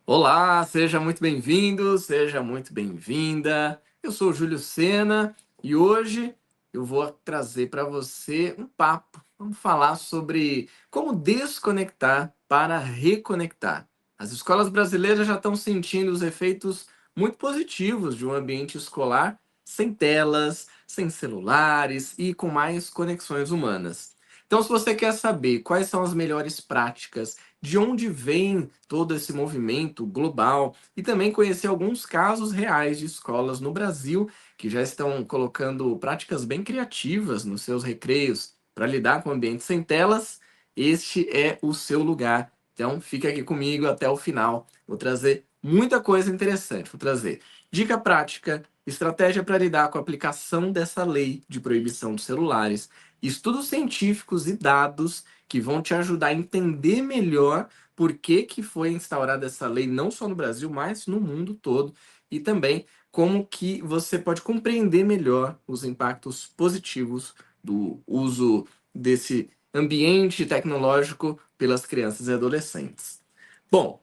Olá, seja muito bem-vindo, seja muito bem-vinda. Eu sou o Júlio Sena e hoje eu vou trazer para você um papo. Vamos falar sobre como desconectar para reconectar. As escolas brasileiras já estão sentindo os efeitos muito positivos de um ambiente escolar sem telas, sem celulares e com mais conexões humanas. Então, se você quer saber quais são as melhores práticas, de onde vem todo esse movimento global e também conhecer alguns casos reais de escolas no Brasil que já estão colocando práticas bem criativas nos seus recreios para lidar com ambientes sem telas. Este é o seu lugar. Então, fica aqui comigo até o final. Vou trazer muita coisa interessante. Vou trazer dica prática, estratégia para lidar com a aplicação dessa lei de proibição dos celulares, estudos científicos e dados que vão te ajudar a entender melhor por que que foi instaurada essa lei não só no Brasil, mas no mundo todo, e também como que você pode compreender melhor os impactos positivos do uso desse ambiente tecnológico pelas crianças e adolescentes. Bom,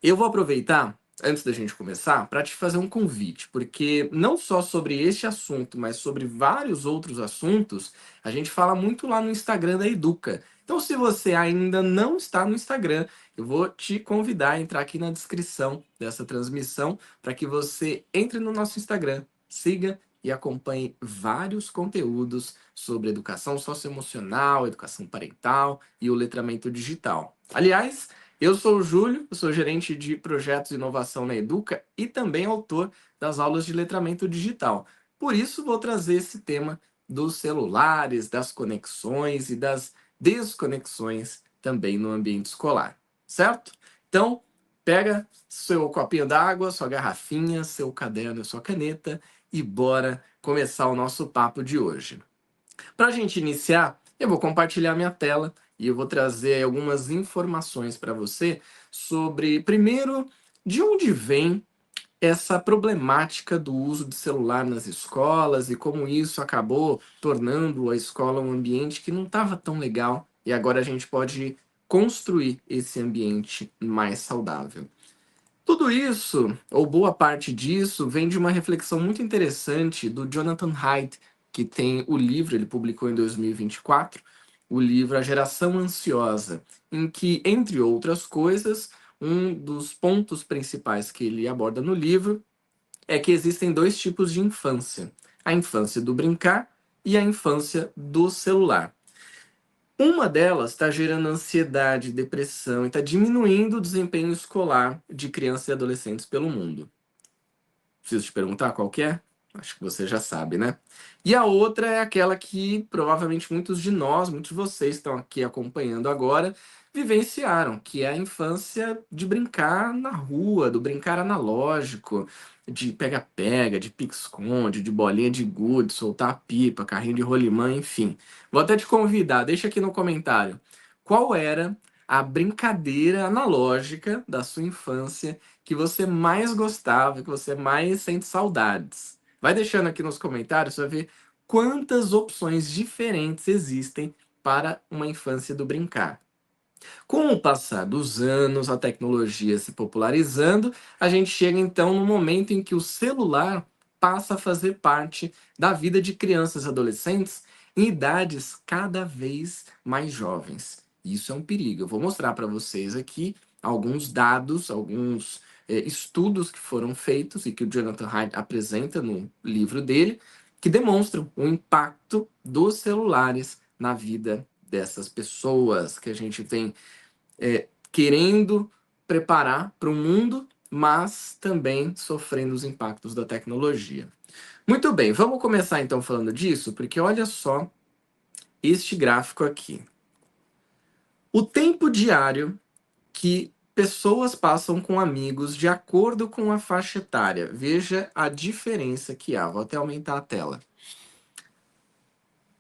eu vou aproveitar, antes da gente começar, para te fazer um convite, porque não só sobre este assunto, mas sobre vários outros assuntos, a gente fala muito lá no Instagram da Educa. Então, se você ainda não está no Instagram, eu vou te convidar a entrar aqui na descrição dessa transmissão para que você entre no nosso Instagram, siga e acompanhe vários conteúdos sobre educação socioemocional, educação parental e o letramento digital. Aliás, eu sou o Júlio, eu sou gerente de projetos de inovação na Educa e também autor das aulas de letramento digital. Por isso, vou trazer esse tema dos celulares, das conexões e das desconexões também no ambiente escolar, certo? Então, pega seu copinho d'água, sua garrafinha, seu caderno e sua caneta e bora começar o nosso papo de hoje. Para a gente iniciar, eu vou compartilhar minha tela e eu vou trazer algumas informações para você sobre, primeiro, de onde vem essa problemática do uso de celular nas escolas e como isso acabou tornando a escola um ambiente que não estava tão legal e agora a gente pode construir esse ambiente mais saudável. Tudo isso, ou boa parte disso, vem de uma reflexão muito interessante do Jonathan Haidt, que tem o livro, ele publicou em 2024, o livro A Geração Ansiosa, em que, entre outras coisas, um dos pontos principais que ele aborda no livro é que existem dois tipos de infância: a infância do brincar e a infância do celular. Uma delas está gerando ansiedade, depressão e está diminuindo o desempenho escolar de crianças e adolescentes pelo mundo. Preciso te perguntar qual que é? Acho que você já sabe, né? E a outra é aquela que provavelmente muitos de nós, muitos de vocês estão aqui acompanhando agora, vivenciaram, que é a infância de brincar na rua, do brincar analógico, de pega-pega, de pique-esconde, de bolinha de gude, soltar pipa, carrinho de rolimã, enfim. Vou até te convidar, deixa aqui no comentário qual era a brincadeira analógica da sua infância que você mais gostava, que você mais sente saudades. Vai deixando aqui nos comentários para ver quantas opções diferentes existem para uma infância do brincar. Com o passar dos anos, a tecnologia se popularizando, a gente chega então no momento em que o celular passa a fazer parte da vida de crianças e adolescentes em idades cada vez mais jovens. Isso é um perigo. Eu vou mostrar para vocês aqui alguns dados, alguns estudos que foram feitos e que o Jonathan Haidt apresenta no livro dele, que demonstram o impacto dos celulares na vida dessas pessoas que a gente tem querendo preparar para o mundo, mas também sofrendo os impactos da tecnologia. Muito bem, vamos começar então falando disso, porque olha só este gráfico aqui. O tempo diário que pessoas passam com amigos de acordo com a faixa etária. Veja a diferença que há. Vou até aumentar a tela.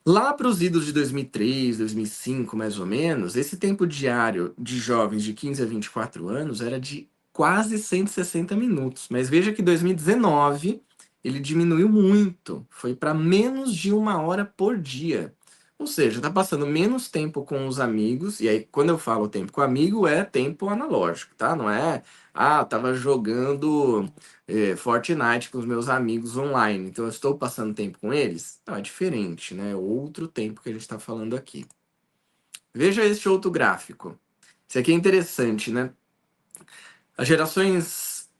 Lá para os idos de 2003, 2005, mais ou menos, esse tempo diário de jovens de 15 a 24 anos era de quase 160 minutos. Mas veja que em 2019 ele diminuiu muito, foi para menos de 1 hora por dia. Ou seja, tá passando menos tempo com os amigos, e aí quando eu falo tempo com amigo, é tempo analógico, tá? Não é, tava jogando Fortnite com os meus amigos online, então eu estou passando tempo com eles? Não, é diferente, né? Outro tempo que a gente tá falando aqui. Veja este outro gráfico. Esse aqui é interessante, né? As gerações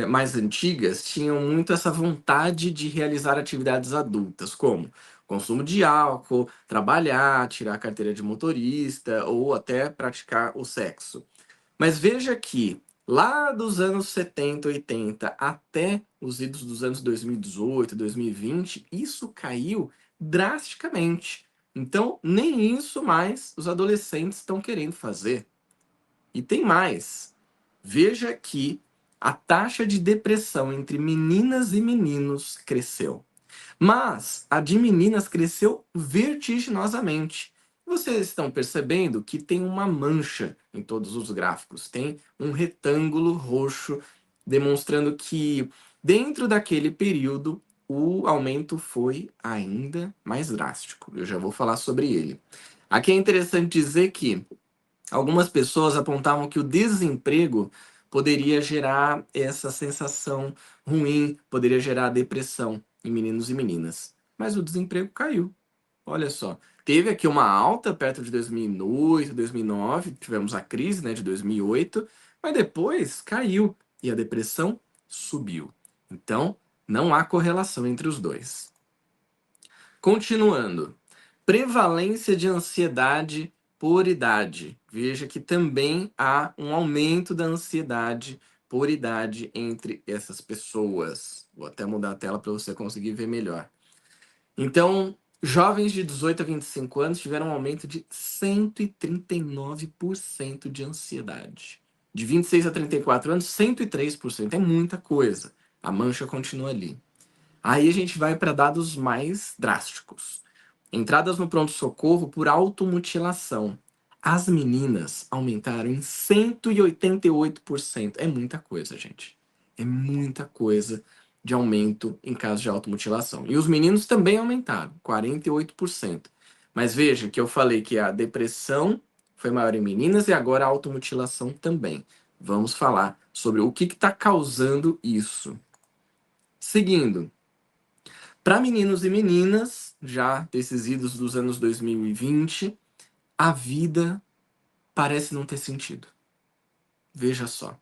mais antigas tinham muito essa vontade de realizar atividades adultas, como consumo de álcool, trabalhar, tirar a carteira de motorista ou até praticar o sexo. Mas veja que lá dos anos 70, 80 até os idos dos anos 2018, 2020, isso caiu drasticamente. Então, nem isso mais os adolescentes estão querendo fazer. E tem mais. Veja que a taxa de depressão entre meninas e meninos cresceu. Mas a de meninas cresceu vertiginosamente. Vocês estão percebendo que tem uma mancha em todos os gráficos, tem um retângulo roxo demonstrando que dentro daquele período o aumento foi ainda mais drástico. Eu já vou falar sobre ele. Aqui é interessante dizer que algumas pessoas apontavam que o desemprego poderia gerar essa sensação ruim, poderia gerar depressão em meninos e meninas. Mas o desemprego caiu. Olha só. Teve aqui uma alta perto de 2008, 2009, tivemos a crise, né, de 2008, mas depois caiu e a depressão subiu. Então, não há correlação entre os dois. Continuando. Prevalência de ansiedade por idade. Veja que também há um aumento da ansiedade por idade entre essas pessoas. Vou até mudar a tela para você conseguir ver melhor. Então, jovens de 18 a 25 anos tiveram um aumento de 139% de ansiedade. De 26 a 34 anos, 103%. É muita coisa. A mancha continua ali. Aí a gente vai para dados mais drásticos. Entradas no pronto-socorro por automutilação. As meninas aumentaram em 188%. É muita coisa, gente. É muita coisa de aumento em caso de automutilação. E os meninos também aumentaram, 48%. Mas veja que eu falei que a depressão foi maior em meninas e agora a automutilação também. Vamos falar sobre o que está causando isso. Seguindo, para meninos e meninas, já desses idos dos anos 2020, a vida parece não ter sentido. Veja só.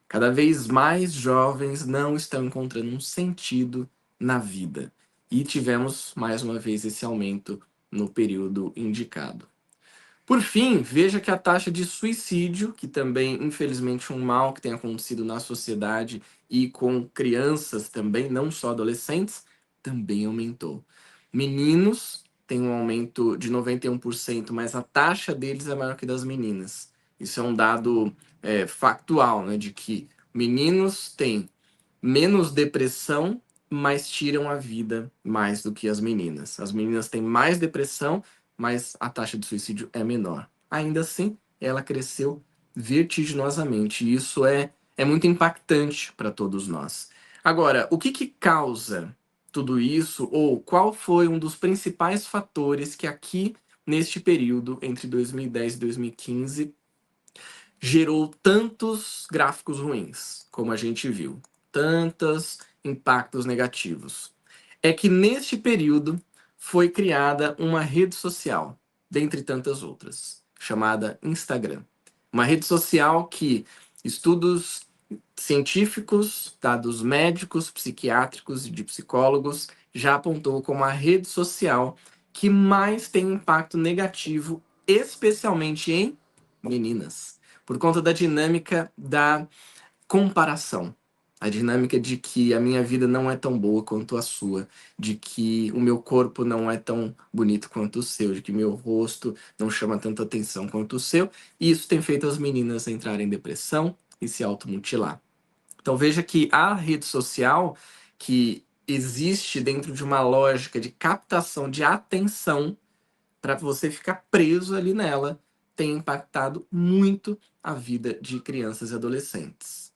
Cada vez mais jovens não estão encontrando um sentido na vida. E tivemos, mais uma vez, esse aumento no período indicado. Por fim, veja que a taxa de suicídio, que também, infelizmente, um mal que tem acontecido na sociedade e com crianças também, não só adolescentes, também aumentou. Meninos têm um aumento de 91%, mas a taxa deles é maior que das meninas. Isso é um dado factual, né, de que meninos têm menos depressão, mas tiram a vida mais do que as meninas. As meninas têm mais depressão, mas a taxa de suicídio é menor. Ainda assim, ela cresceu vertiginosamente. E isso é muito impactante para todos nós. Agora, o que causa tudo isso, ou qual foi um dos principais fatores que aqui, neste período, entre 2010 e 2015, gerou tantos gráficos ruins, como a gente viu, tantos impactos negativos? É que neste período foi criada uma rede social, dentre tantas outras, chamada Instagram. Uma rede social que estudos científicos, dados médicos, psiquiátricos e de psicólogos já apontou como a rede social que mais tem impacto negativo, especialmente em meninas, por conta da dinâmica da comparação. A dinâmica de que a minha vida não é tão boa quanto a sua, de que o meu corpo não é tão bonito quanto o seu, de que meu rosto não chama tanta atenção quanto o seu, e isso tem feito as meninas entrarem em depressão e se automutilar. Então veja que a rede social, que existe dentro de uma lógica de captação de atenção, para você ficar preso ali nela, tem impactado muito a vida de crianças e adolescentes.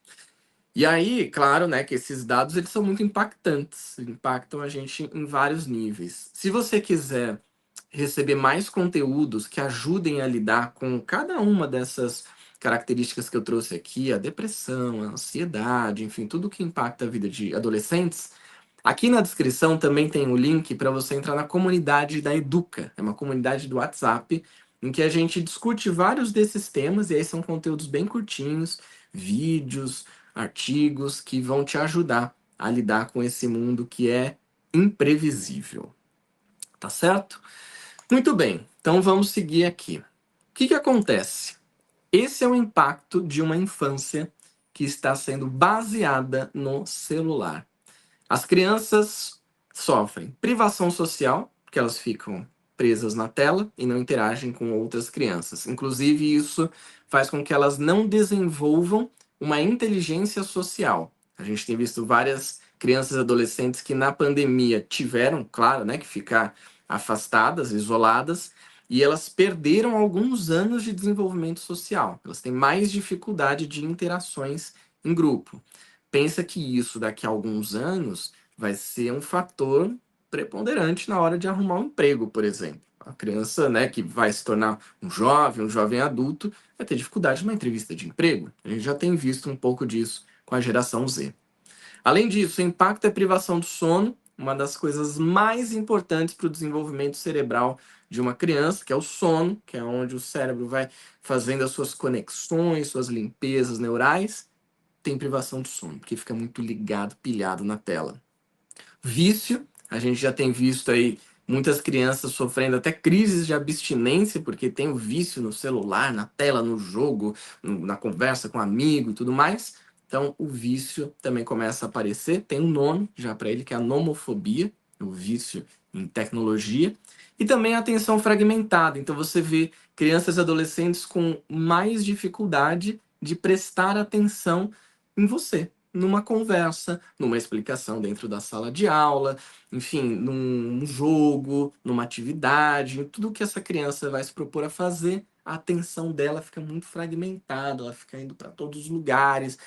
E aí, claro, né, que esses dados eles são muito impactantes, impactam a gente em vários níveis. Se você quiser receber mais conteúdos que ajudem a lidar com cada uma dessas características que eu trouxe aqui, a depressão, a ansiedade, enfim, tudo que impacta a vida de adolescentes, aqui na descrição também tem o link para você entrar na comunidade da Educa. É uma comunidade do WhatsApp em que a gente discute vários desses temas, e aí são conteúdos bem curtinhos, vídeos, artigos que vão te ajudar a lidar com esse mundo que é imprevisível. Tá certo? Muito bem, então vamos seguir aqui. O que acontece? Esse é o impacto de uma infância que está sendo baseada no celular. As crianças sofrem privação social, porque elas ficam presas na tela e não interagem com outras crianças. Inclusive, isso faz com que elas não desenvolvam uma inteligência social. A gente tem visto várias crianças e adolescentes que na pandemia tiveram, claro, né, que ficar afastadas, isoladas, e elas perderam alguns anos de desenvolvimento social. Elas têm mais dificuldade de interações em grupo. Pensa que isso daqui a alguns anos vai ser um fator preponderante na hora de arrumar um emprego, por exemplo. A criança, né, que vai se tornar um jovem adulto, vai ter dificuldade numa entrevista de emprego. A gente já tem visto um pouco disso com a geração Z. Além disso, o impacto é privação do sono, uma das coisas mais importantes para o desenvolvimento cerebral de uma criança, que é o sono, que é onde o cérebro vai fazendo as suas conexões, suas limpezas neurais. Tem privação de sono, porque fica muito ligado, pilhado na tela. Vício, a gente já tem visto aí muitas crianças sofrendo até crises de abstinência, porque tem o vício no celular, na tela, no jogo, na conversa com um amigo e tudo mais. Então, o vício também começa a aparecer. Tem um nome já para ele, que é a nomofobia, o vício em tecnologia. E também a atenção fragmentada. Então, você vê crianças e adolescentes com mais dificuldade de prestar atenção em você, numa conversa, numa explicação dentro da sala de aula, enfim, num jogo, numa atividade, em tudo que essa criança vai se propor a fazer, a atenção dela fica muito fragmentada, ela fica indo para todos os lugares,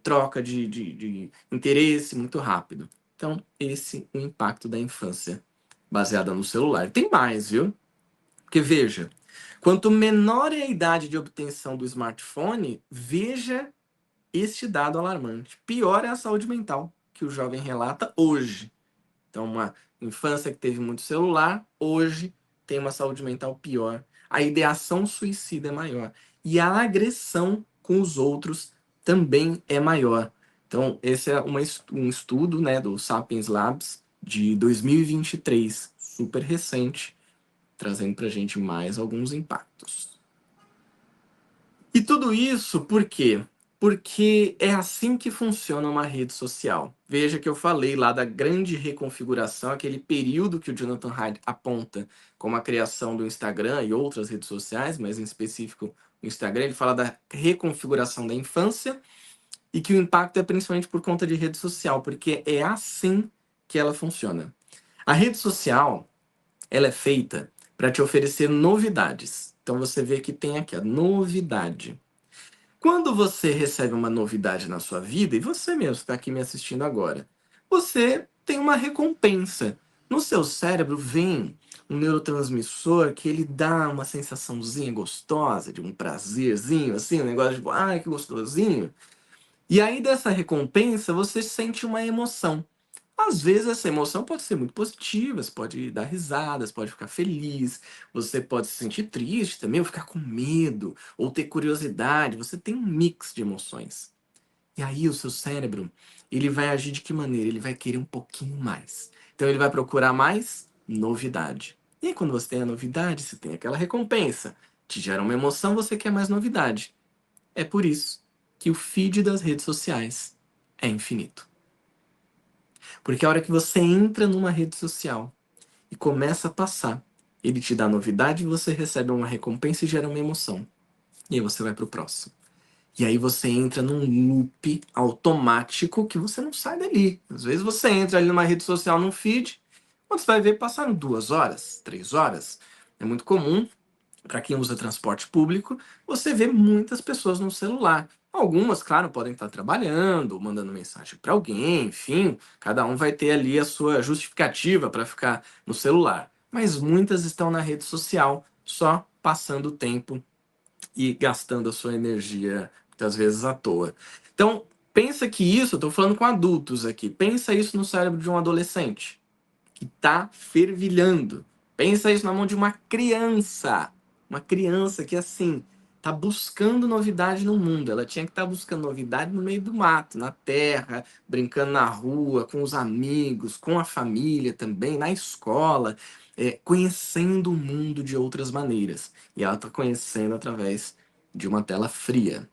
troca de interesse muito rápido. Então, esse é o impacto da infância baseada no celular. Tem mais, viu? Porque veja, quanto menor é a idade de obtenção do smartphone, veja este dado alarmante. Pior é a saúde mental que o jovem relata hoje. Então, uma infância que teve muito celular, hoje tem uma saúde mental pior. A ideação suicida é maior. E a agressão com os outros também é maior. Então, esse é um estudo, né, do Sapiens Labs de 2023, super recente, trazendo para a gente mais alguns impactos. E tudo isso por quê? Porque é assim que funciona uma rede social. Veja que eu falei lá da grande reconfiguração, aquele período que o Jonathan Haidt aponta como a criação do Instagram e outras redes sociais, mas em específico o Instagram, ele fala da reconfiguração da infância e que o impacto é principalmente por conta de rede social, porque é assim que ela funciona. A rede social, ela é feita para te oferecer novidades. Então você vê que tem aqui a novidade. Quando você recebe uma novidade na sua vida, e você mesmo está aqui me assistindo agora, você tem uma recompensa. No seu cérebro vem um neurotransmissor que ele dá uma sensaçãozinha gostosa, de um prazerzinho, assim, um negócio de, ai, que gostosinho. E aí dessa recompensa você sente uma emoção. Às vezes essa emoção pode ser muito positiva, você pode dar risadas, pode ficar feliz, você pode se sentir triste também, ou ficar com medo, ou ter curiosidade, você tem um mix de emoções. E aí o seu cérebro, ele vai agir de que maneira? Ele vai querer um pouquinho mais. Então ele vai procurar mais novidade. E aí quando você tem a novidade, você tem aquela recompensa, te gera uma emoção, você quer mais novidade. É por isso que o feed das redes sociais é infinito. Porque a hora que você entra numa rede social e começa a passar, ele te dá novidade, você recebe uma recompensa e gera uma emoção. E aí você vai pro próximo. E aí você entra num loop automático que você não sai dali. Às vezes você entra ali numa rede social, num feed, quando você vai ver, passaram 2 horas, 3 horas. É muito comum para quem usa transporte público, você vê muitas pessoas no celular. Algumas, claro, podem estar trabalhando, mandando mensagem para alguém, enfim, cada um vai ter ali a sua justificativa para ficar no celular. mas muitas estão na rede social, só passando o tempo e gastando a sua energia, muitas vezes à toa. Então, pensa que isso, eu estou falando com adultos aqui, pensa isso no cérebro de um adolescente que está fervilhando. Pensa isso na mão de uma criança que assim está buscando novidade no mundo. Ela tinha que estar buscando novidade no meio do mato, na terra, brincando na rua, com os amigos, com a família também, na escola, conhecendo o mundo de outras maneiras. E ela está conhecendo através de uma tela fria.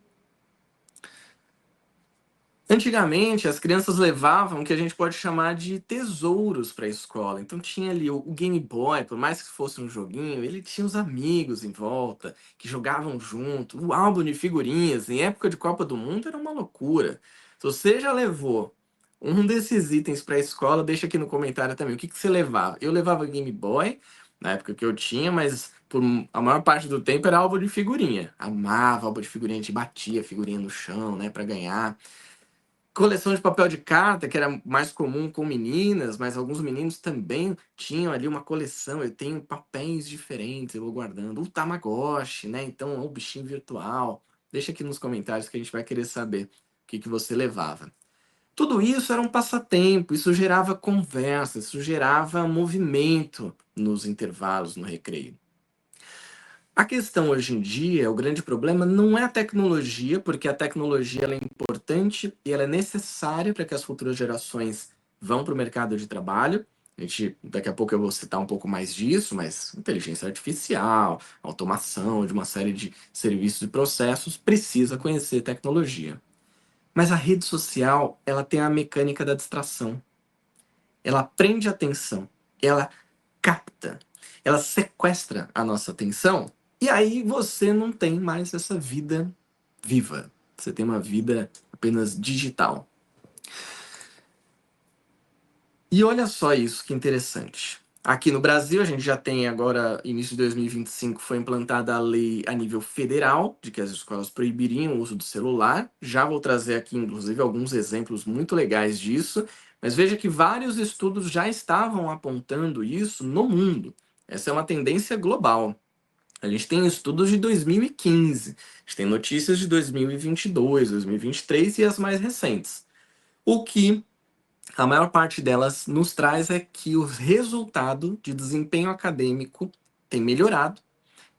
Antigamente, as crianças levavam o que a gente pode chamar de tesouros para a escola. Então tinha ali o Game Boy, por mais que fosse um joguinho, ele tinha os amigos em volta, que jogavam junto. O álbum de figurinhas, em época de Copa do Mundo, era uma loucura. Se você já levou um desses itens para a escola, deixa aqui no comentário também. O que que você levava? Eu levava Game Boy, na época que eu tinha, mas por a maior parte do tempo era álbum de figurinha. Amava álbum de figurinha, a gente batia a figurinha no chão, né, para ganhar. Coleção de papel de carta, que era mais comum com meninas, mas alguns meninos também tinham ali uma coleção. Eu tenho papéis diferentes, eu vou guardando. O Tamagotchi, né? Então, o bichinho virtual. Deixa aqui nos comentários que a gente vai querer saber o que que você levava. Tudo isso era um passatempo, isso gerava conversa, isso gerava movimento nos intervalos, no recreio. A questão hoje em dia, o grande problema não é a tecnologia, porque a tecnologia ela é importante e ela é necessária para que as futuras gerações vão para o mercado de trabalho. Daqui a pouco eu vou citar um pouco mais disso, mas inteligência artificial, automação de uma série de serviços e processos precisa conhecer tecnologia. Mas a rede social, ela tem a mecânica da distração. Ela prende a atenção, ela capta, ela sequestra a nossa atenção, e aí você não tem mais essa vida viva. Você tem uma vida apenas digital. E olha só isso que interessante. Aqui no Brasil, a gente já tem agora, início de 2025, foi implantada a lei a nível federal, de que as escolas proibiriam o uso do celular. Já vou trazer aqui, inclusive, alguns exemplos muito legais disso. Mas veja que vários estudos já estavam apontando isso no mundo. Essa é uma tendência global. A gente tem estudos de 2015, a gente tem notícias de 2022, 2023 e as mais recentes. O que a maior parte delas nos traz é que o resultado de desempenho acadêmico tem melhorado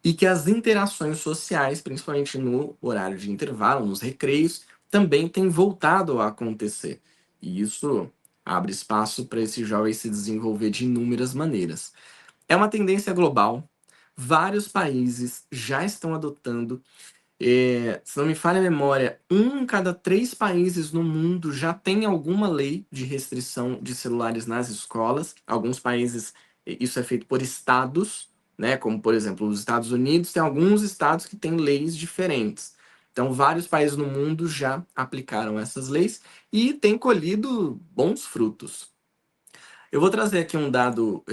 e que as interações sociais, principalmente no horário de intervalo, nos recreios, também têm voltado a acontecer. E isso abre espaço para esse jovem se desenvolver de inúmeras maneiras. É uma tendência global. Vários países já estão adotando. Se não me falha a memória, um em cada 3 países no mundo já tem alguma lei de restrição de celulares nas escolas. Alguns países, isso é feito por estados, né? Como, por exemplo, os Estados Unidos, tem alguns estados que têm leis diferentes. Então, vários países no mundo já aplicaram essas leis e têm colhido bons frutos. Eu vou trazer aqui um dado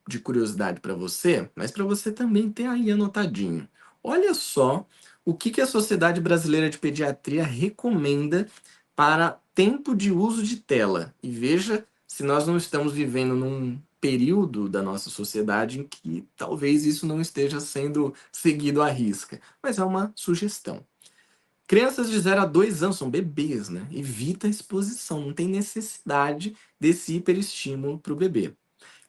de curiosidade para você, mas para você também ter aí anotadinho. Olha só o que, que a Sociedade Brasileira de Pediatria recomenda para tempo de uso de tela. E veja se nós não estamos vivendo num período da nossa sociedade em que talvez isso não esteja sendo seguido à risca. Mas é uma sugestão. Crianças de 0 a 2 anos são bebês, né? Evita a exposição, não tem necessidade desse hiperestímulo para o bebê.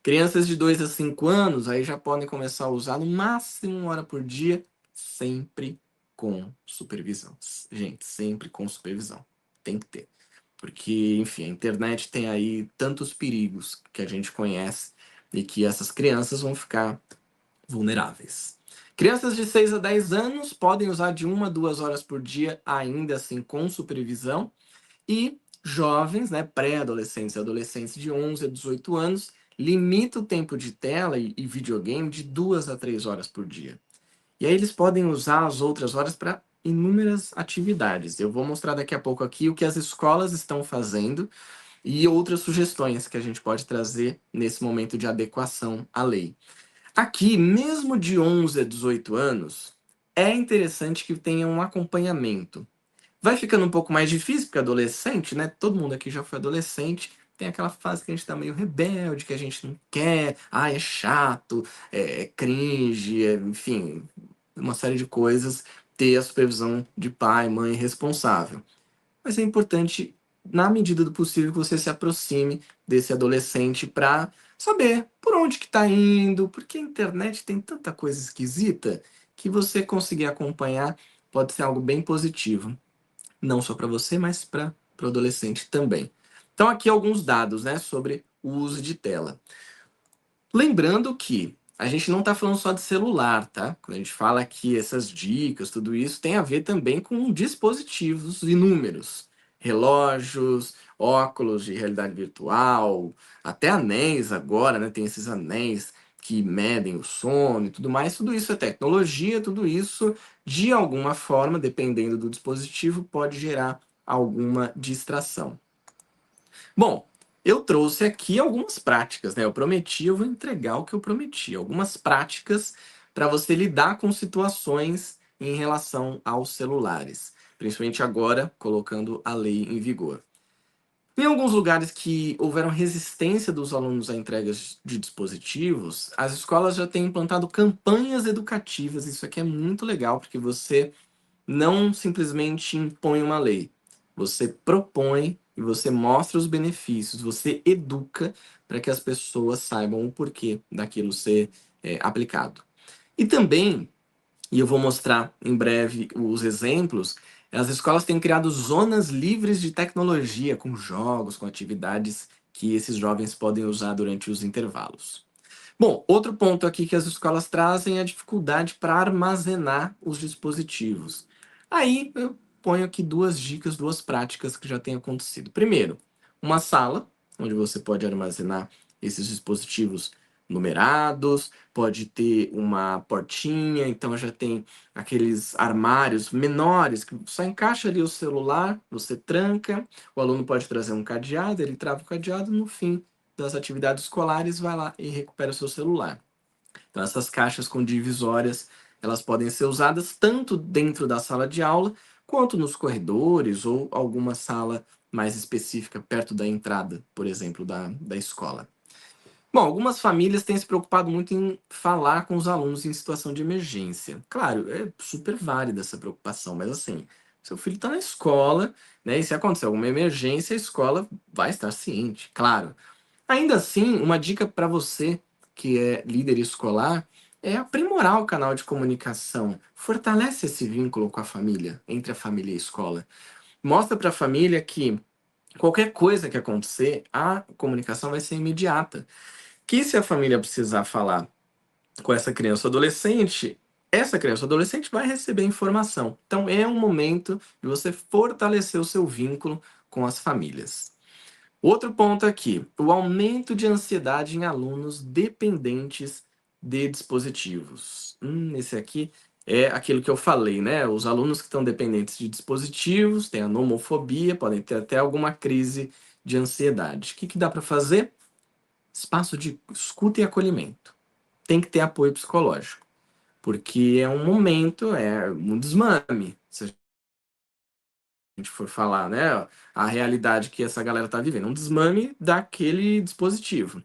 Crianças de 2 a 5 anos aí já podem começar a usar no máximo 1 hora por dia, sempre com supervisão. Gente, sempre com supervisão. Tem que ter. Porque, enfim, a internet tem aí tantos perigos que a gente conhece e que essas crianças vão ficar vulneráveis. Crianças de 6 a 10 anos podem usar de 1 a 2 horas por dia, ainda assim com supervisão. E jovens, né, pré-adolescentes e adolescentes de 11 a 18 anos, limita o tempo de tela e videogame de 2 a 3 horas por dia. E aí eles podem usar as outras horas para inúmeras atividades. Eu vou mostrar daqui a pouco aqui o que as escolas estão fazendo e outras sugestões que a gente pode trazer nesse momento de adequação à lei. Aqui, mesmo de 11 a 18 anos, é interessante que tenha um acompanhamento. Vai ficando um pouco mais difícil, porque adolescente, né? Todo mundo aqui já foi adolescente, tem aquela fase que a gente tá meio rebelde, que a gente não quer, é chato, é cringe, enfim, uma série de coisas, ter a supervisão de pai, mãe responsável. Mas é importante, na medida do possível, que você se aproxime desse adolescente para saber por onde que está indo, porque a internet tem tanta coisa esquisita que você conseguir acompanhar pode ser algo bem positivo, não só para você, mas para o adolescente também. Então aqui alguns dados, né, sobre o uso de tela. Lembrando que a gente não está falando só de celular, tá? Quando a gente fala que essas dicas, tudo isso tem a ver também com dispositivos inúmeros. Relógios, óculos de realidade virtual, até anéis agora, né? Tem esses anéis que medem o sono e tudo mais. Tudo isso é tecnologia, tudo isso, de alguma forma, dependendo do dispositivo, pode gerar alguma distração. Bom, eu trouxe aqui algumas práticas, né? Eu prometi, eu vou entregar o que eu prometi. Algumas práticas para você lidar com situações em relação aos celulares, principalmente agora, colocando a lei em vigor. Em alguns lugares que houveram resistência dos alunos a entregas de dispositivos, as escolas já têm implantado campanhas educativas. Isso aqui é muito legal, porque você não simplesmente impõe uma lei. Você propõe e você mostra os benefícios, você educa para que as pessoas saibam o porquê daquilo ser aplicado. E também, e eu vou mostrar em breve os exemplos, as escolas têm criado zonas livres de tecnologia, com jogos, com atividades que esses jovens podem usar durante os intervalos. Bom, outro ponto aqui que as escolas trazem é a dificuldade para armazenar os dispositivos. Aí eu ponho aqui duas dicas, duas práticas que já têm acontecido. Primeiro, uma sala onde você pode armazenar esses dispositivos numerados, pode ter uma portinha, então já tem aqueles armários menores que só encaixa ali o celular, você tranca, o aluno pode trazer um cadeado, ele trava o cadeado, no fim das atividades escolares, vai lá e recupera o seu celular. Então, essas caixas com divisórias, elas podem ser usadas tanto dentro da sala de aula, quanto nos corredores ou alguma sala mais específica, perto da entrada, por exemplo, da escola. Bom, algumas famílias têm se preocupado muito em falar com os alunos em situação de emergência. Claro, é super válida essa preocupação, mas assim, seu filho está na escola, né? E se acontecer alguma emergência, a escola vai estar ciente, claro. Ainda assim, uma dica para você que é líder escolar é aprimorar o canal de comunicação. Fortalece esse vínculo com a família, entre a família e a escola. Mostra para a família que qualquer coisa que acontecer, a comunicação vai ser imediata. Que se a família precisar falar com essa criança ou adolescente, essa criança ou adolescente vai receber informação. Então é um momento de você fortalecer o seu vínculo com as famílias. Outro ponto aqui, o aumento de ansiedade em alunos dependentes de dispositivos. Esse aqui é aquilo que eu falei, né? Os alunos que estão dependentes de dispositivos têm a nomofobia, podem ter até alguma crise de ansiedade. O que dá para fazer? Espaço de escuta e acolhimento. Tem que ter apoio psicológico, porque é um momento, é um desmame. Se a gente for falar, né, a realidade que essa galera está vivendo, um desmame daquele dispositivo.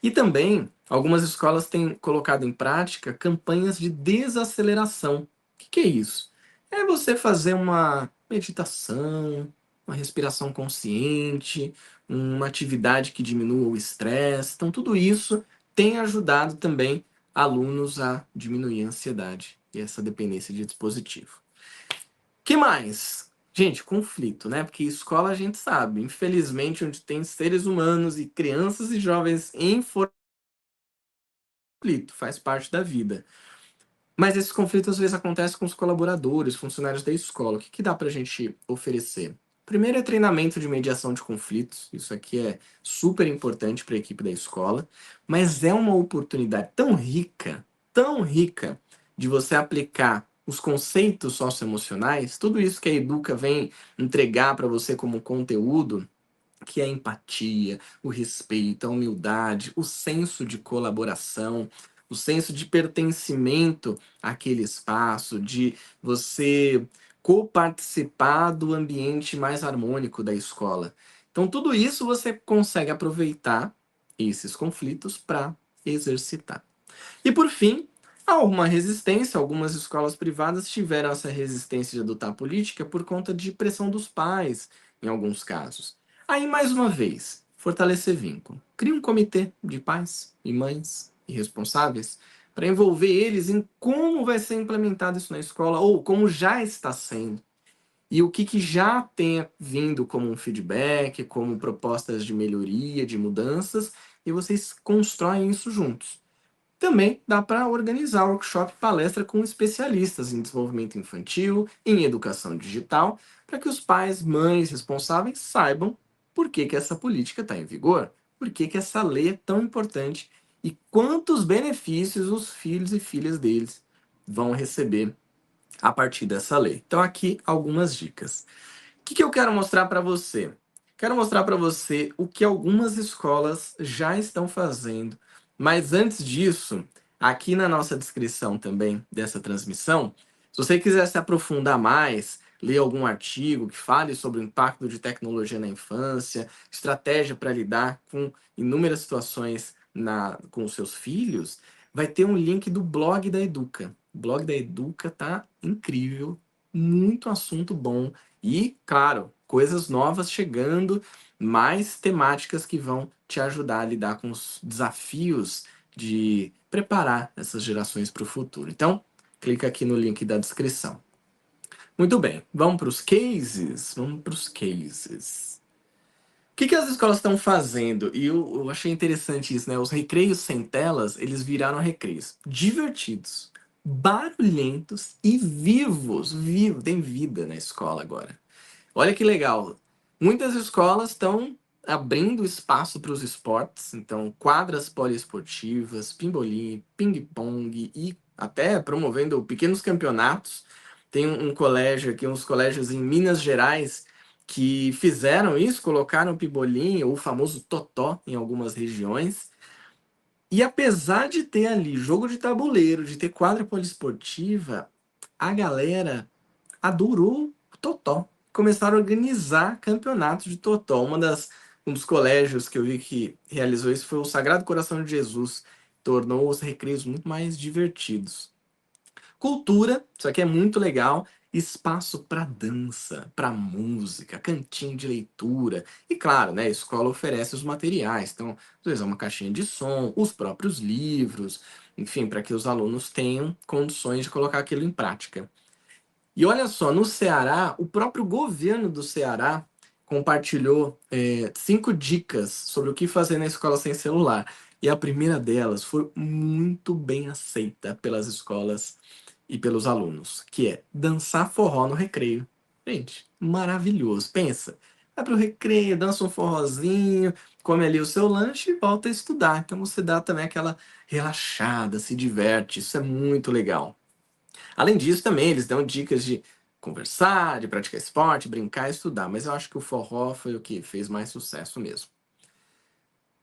E também, algumas escolas têm colocado em prática campanhas de desaceleração. O que é isso? É você fazer uma meditação, uma respiração consciente, uma atividade que diminua o estresse. Então, tudo isso tem ajudado também alunos a diminuir a ansiedade e essa dependência de dispositivo. Que mais? Gente, conflito, né? Porque escola a gente sabe, infelizmente, onde tem seres humanos e crianças e jovens em conflito, faz parte da vida. Mas esse conflito às vezes acontece com os colaboradores, funcionários da escola. O que dá para a gente oferecer? Primeiro é treinamento de mediação de conflitos. Isso aqui é super importante para a equipe da escola, mas é uma oportunidade tão rica, de você aplicar os conceitos socioemocionais, tudo isso que a Educa vem entregar para você como conteúdo, que é a empatia, o respeito, a humildade, o senso de colaboração, o senso de pertencimento àquele espaço, de você coparticipar do ambiente mais harmônico da escola. Então, tudo isso você consegue aproveitar esses conflitos para exercitar. E por fim, há uma resistência. Algumas escolas privadas tiveram essa resistência de adotar política por conta de pressão dos pais, em alguns casos. Aí, mais uma vez, fortalecer vínculo. Cria um comitê de pais e mães e responsáveis para envolver eles em como vai ser implementado isso na escola ou como já está sendo. E o que já tem vindo como um feedback, como propostas de melhoria, de mudanças, e vocês constroem isso juntos. Também dá para organizar workshop e palestra com especialistas em desenvolvimento infantil, em educação digital, para que os pais, mães responsáveis saibam por que essa política está em vigor, por que essa lei é tão importante e quantos benefícios os filhos e filhas deles vão receber a partir dessa lei. Então, aqui algumas dicas. O que eu quero mostrar para você? Quero mostrar para você o que algumas escolas já estão fazendo. Mas antes disso, aqui na nossa descrição também dessa transmissão, se você quiser se aprofundar mais, ler algum artigo que fale sobre o impacto de tecnologia na infância, estratégia para lidar com inúmeras situações com os seus filhos, vai ter um link do blog da Educa. O blog da Educa tá incrível, muito assunto bom. E, claro, coisas novas chegando, mais temáticas que vão te ajudar a lidar com os desafios de preparar essas gerações para o futuro. Então, clica aqui no link da descrição. Muito bem, vamos para os cases? Vamos para os cases. O que as escolas estão fazendo? E eu achei interessante isso, né? Os recreios sem telas, eles viraram recreios divertidos, barulhentos e vivos. Tem vida na escola agora. Olha que legal. Muitas escolas estão abrindo espaço para os esportes, então quadras poliesportivas, pimbolim, ping-pong e até promovendo pequenos campeonatos. Tem um colégio aqui, uns colégios em Minas Gerais que fizeram isso, colocaram pimbolim ou o famoso totó em algumas regiões. E apesar de ter ali jogo de tabuleiro, de ter quadra poliesportiva, a galera adorou o totó. Começaram a organizar campeonatos de totó. Um dos colégios que eu vi que realizou isso foi o Sagrado Coração de Jesus. Tornou os recreios muito mais divertidos. Cultura, isso aqui é muito legal. Espaço para dança, para música, cantinho de leitura. E claro, né, a escola oferece os materiais. Então, às vezes é uma caixinha de som, os próprios livros, enfim, para que os alunos tenham condições de colocar aquilo em prática. E olha só, no Ceará, o próprio governo do Ceará compartilhou 5 dicas sobre o que fazer na escola sem celular. E a primeira delas foi muito bem aceita pelas escolas e pelos alunos, que é dançar forró no recreio. Gente, maravilhoso. Pensa, vai pro recreio, dança um forrozinho, come ali o seu lanche e volta a estudar. Então você dá também aquela relaxada, se diverte. Isso é muito legal. Além disso, também eles dão dicas de conversar, de praticar esporte, brincar e estudar, mas eu acho que o forró foi o que fez mais sucesso mesmo.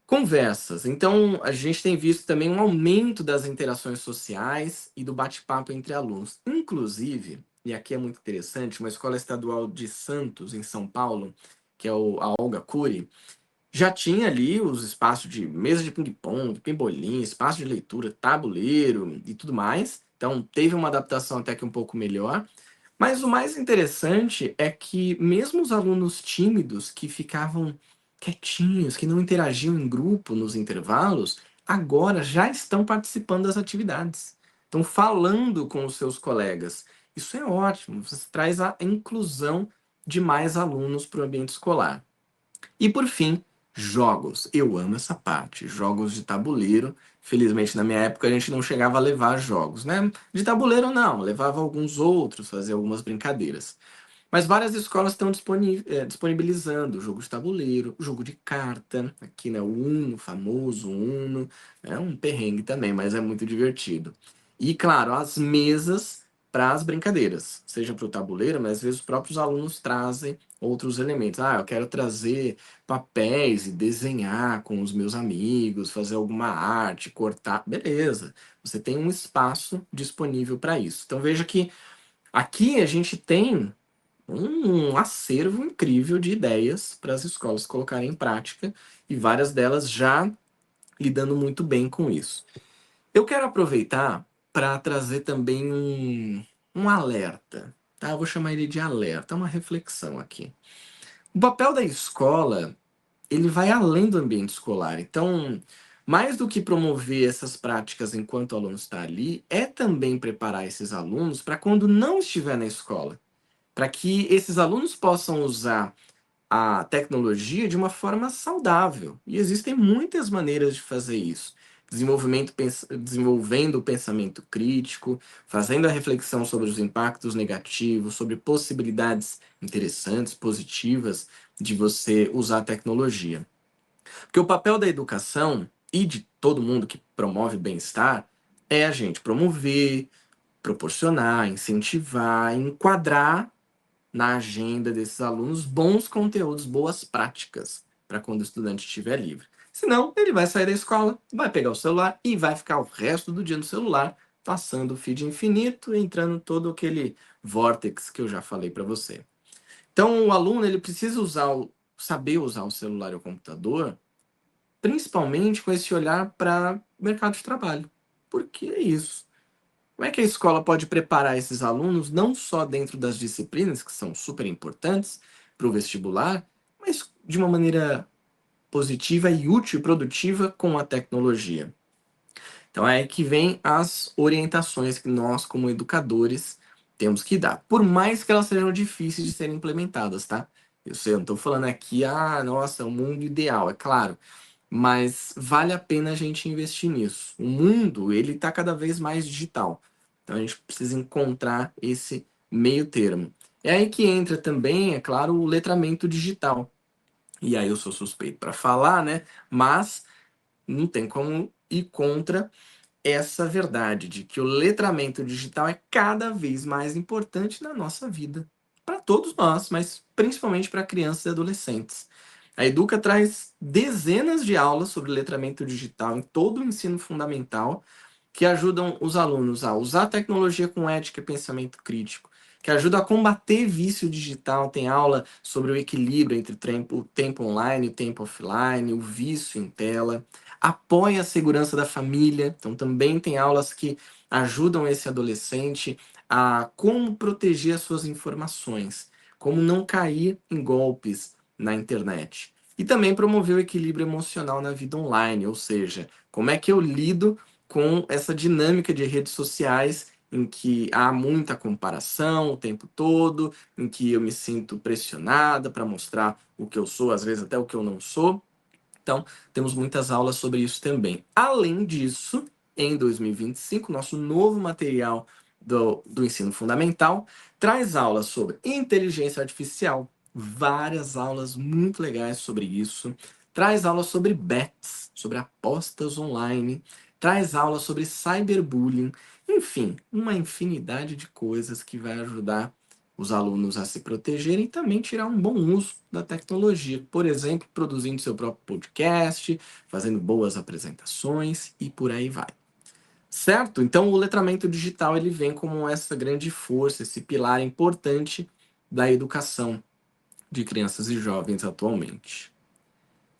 Conversas. Então, a gente tem visto também um aumento das interações sociais e do bate-papo entre alunos. Inclusive, e aqui é muito interessante, uma escola estadual de Santos, em São Paulo, que é a Olga Cury, já tinha ali os espaços de mesa de ping-pong, pimbolim, espaço de leitura, tabuleiro e tudo mais. Então, teve uma adaptação até que um pouco melhor. Mas o mais interessante é que mesmo os alunos tímidos que ficavam quietinhos, que não interagiam em grupo nos intervalos, agora já estão participando das atividades. Estão falando com os seus colegas. Isso é ótimo, você traz a inclusão de mais alunos para o ambiente escolar. E por fim, jogos. Eu amo essa parte. Jogos de tabuleiro. Felizmente, na minha época, a gente não chegava a levar jogos, né? De tabuleiro, não. Levava alguns outros, fazia algumas brincadeiras. Mas várias escolas estão disponibilizando jogo de tabuleiro, jogo de carta. Aqui, né? O Uno, o famoso Uno. É um perrengue também, mas é muito divertido. E, claro, as mesas para as brincadeiras. Seja para o tabuleiro, mas às vezes os próprios alunos trazem outros elementos. Ah, eu quero trazer papéis e desenhar com os meus amigos, fazer alguma arte, cortar. Beleza, você tem um espaço disponível para isso. Então veja que aqui a gente tem um acervo incrível de ideias para as escolas colocarem em prática e várias delas já lidando muito bem com isso. Eu quero aproveitar para trazer também um alerta, tá? Eu vou chamar ele de alerta, uma reflexão aqui. O papel da escola, ele vai além do ambiente escolar. Então, mais do que promover essas práticas enquanto o aluno está ali, é também preparar esses alunos para quando não estiver na escola, para que esses alunos possam usar a tecnologia de uma forma saudável. E existem muitas maneiras de fazer isso. Desenvolvendo o pensamento crítico, fazendo a reflexão sobre os impactos negativos, sobre possibilidades interessantes, positivas de você usar a tecnologia. Porque o papel da educação e de todo mundo que promove bem-estar é a gente promover, proporcionar, incentivar, enquadrar na agenda desses alunos bons conteúdos, boas práticas, para quando o estudante estiver livre. Senão, ele vai sair da escola, vai pegar o celular e vai ficar o resto do dia no celular, passando o feed infinito, entrando todo aquele vórtex que eu já falei para você. Então, o aluno ele precisa saber usar o celular e o computador, principalmente com esse olhar para o mercado de trabalho. Porque é isso. Como é que a escola pode preparar esses alunos, não só dentro das disciplinas, que são super importantes para o vestibular, mas de uma maneira positiva e útil e produtiva com a tecnologia? Então é aí que vem as orientações que nós, como educadores, temos que dar. Por mais que elas sejam difíceis de serem implementadas, tá? Eu sei, eu não estou falando aqui, nossa, é o mundo ideal, é claro. Mas vale a pena a gente investir nisso. O mundo, ele está cada vez mais digital. Então a gente precisa encontrar esse meio termo. É aí que entra também, é claro, o letramento digital. E aí eu sou suspeito para falar, né? Mas não tem como ir contra essa verdade de que o letramento digital é cada vez mais importante na nossa vida, para todos nós, mas principalmente para crianças e adolescentes. A Educa traz dezenas de aulas sobre letramento digital em todo o ensino fundamental, que ajudam os alunos a usar a tecnologia com ética e pensamento crítico, que ajuda a combater vício digital. Tem aula sobre o equilíbrio entre o tempo online e o tempo offline, o vício em tela. Apoia a segurança da família, então também tem aulas que ajudam esse adolescente a como proteger as suas informações, como não cair em golpes na internet. E também promover o equilíbrio emocional na vida online, ou seja, como é que eu lido com essa dinâmica de redes sociais em que há muita comparação o tempo todo, em que eu me sinto pressionada para mostrar o que eu sou, às vezes até o que eu não sou. Então, temos muitas aulas sobre isso também. Além disso, em 2025, nosso novo material do ensino fundamental traz aulas sobre inteligência artificial, várias aulas muito legais sobre isso. Traz aulas sobre bets, sobre apostas online. Traz aulas sobre cyberbullying. Enfim, uma infinidade de coisas que vai ajudar os alunos a se protegerem e também tirar um bom uso da tecnologia. Por exemplo, produzindo seu próprio podcast, fazendo boas apresentações e por aí vai. Certo? Então o letramento digital ele vem como essa grande força, esse pilar importante da educação de crianças e jovens atualmente.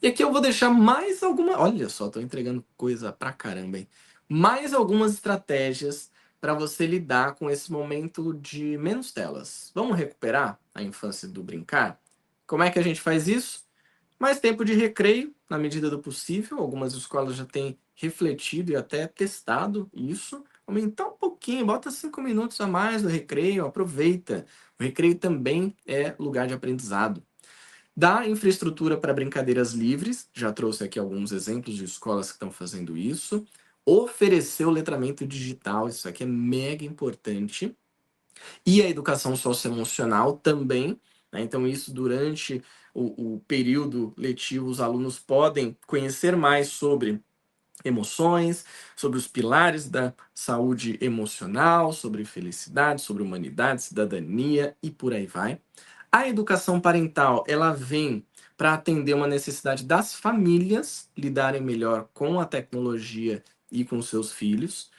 E aqui eu vou deixar mais alguma. Olha só, tô entregando coisa pra caramba, hein? Mais algumas estratégias para você lidar com esse momento de menos telas. Vamos recuperar a infância do brincar? Como é que a gente faz isso? Mais tempo de recreio, na medida do possível. Algumas escolas já têm refletido e até testado isso. Aumentar um pouquinho, bota 5 minutos a mais no recreio, aproveita. O recreio também é lugar de aprendizado. Dá infraestrutura para brincadeiras livres, já trouxe aqui alguns exemplos de escolas que estão fazendo isso. Oferecer o letramento digital, isso aqui é mega importante. E a educação socioemocional também, né? Então, isso durante o período letivo, os alunos podem conhecer mais sobre emoções, sobre os pilares da saúde emocional, sobre felicidade, sobre humanidade, cidadania e por aí vai. A educação parental, ela vem para atender uma necessidade das famílias lidarem melhor com a tecnologia e com seus filhos.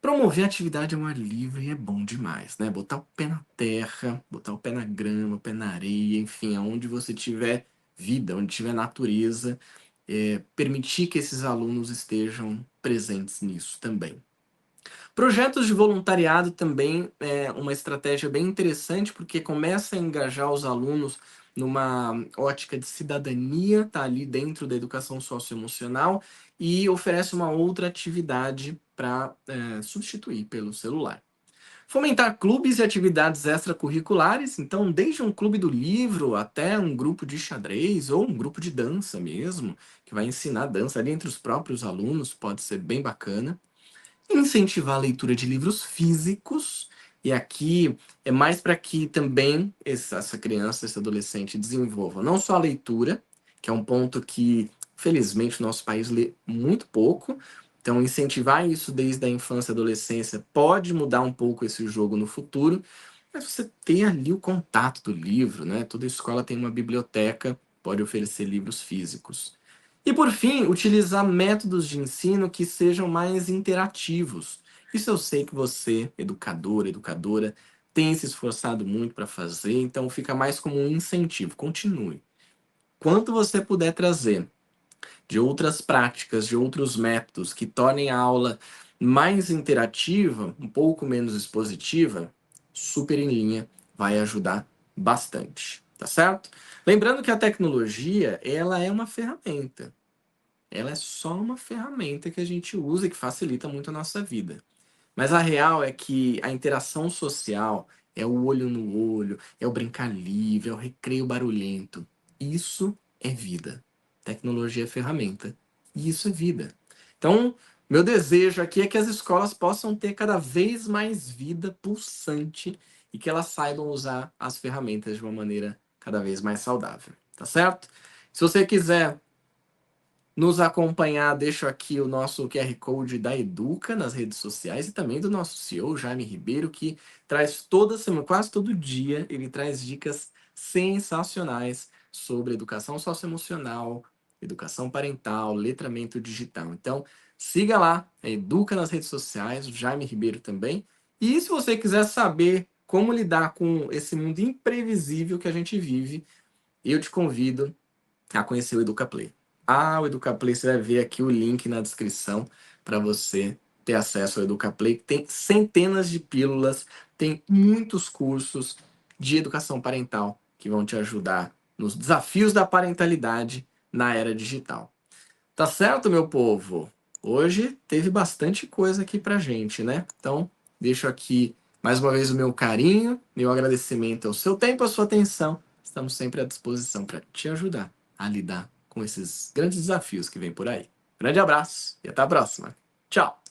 Promover a atividade ao ar livre é bom demais, né? Botar o pé na terra, botar o pé na grama, o pé na areia, enfim, aonde você tiver vida, onde tiver natureza, permitir que esses alunos estejam presentes nisso também. Projetos de voluntariado também é uma estratégia bem interessante, porque começa a engajar os alunos numa ótica de cidadania, tá ali dentro da educação socioemocional, e oferece uma outra atividade para substituir pelo celular. Fomentar clubes e atividades extracurriculares, então desde um clube do livro até um grupo de xadrez ou um grupo de dança mesmo, que vai ensinar dança ali entre os próprios alunos, pode ser bem bacana. Incentivar a leitura de livros físicos, e aqui é mais para que também essa criança, esse adolescente desenvolva não só a leitura, que é um ponto que, felizmente, o nosso país lê muito pouco, então incentivar isso desde a infância e adolescência pode mudar um pouco esse jogo no futuro, mas você tem ali o contato do livro, né? Toda escola tem uma biblioteca, pode oferecer livros físicos. E por fim, utilizar métodos de ensino que sejam mais interativos. Isso eu sei que você, educador, educadora, tem se esforçado muito para fazer, então fica mais como um incentivo. Continue. Quanto você puder trazer de outras práticas, de outros métodos que tornem a aula mais interativa, um pouco menos expositiva, super em linha, vai ajudar bastante, tá certo? Lembrando que a tecnologia, ela é uma ferramenta. Ela é só uma ferramenta que a gente usa e que facilita muito a nossa vida. Mas a real é que a interação social é o olho no olho, é o brincar livre, é o recreio barulhento. Isso é vida. Tecnologia é ferramenta. E isso é vida. Então, meu desejo aqui é que as escolas possam ter cada vez mais vida pulsante e que elas saibam usar as ferramentas de uma maneira cada vez mais saudável. Tá certo? Se você quiser nos acompanhar, deixo aqui o nosso QR Code da Educa nas redes sociais e também do nosso CEO, Jaime Ribeiro, que traz toda semana, quase todo dia, ele traz dicas sensacionais sobre educação socioemocional, educação parental, letramento digital. Então, siga lá, Educa nas redes sociais, o Jaime Ribeiro também. E se você quiser saber como lidar com esse mundo imprevisível que a gente vive, eu te convido a conhecer o EducaPlay. O EducaPlay, você vai ver aqui o link na descrição para você ter acesso ao EducaPlay, que tem centenas de pílulas, tem muitos cursos de educação parental que vão te ajudar nos desafios da parentalidade na era digital. Tá certo, meu povo? Hoje teve bastante coisa aqui pra gente, né? Então, deixo aqui mais uma vez o meu carinho, meu agradecimento ao seu tempo, à sua atenção. Estamos sempre à disposição para te ajudar a lidar com esses grandes desafios que vêm por aí. Grande abraço e até a próxima. Tchau!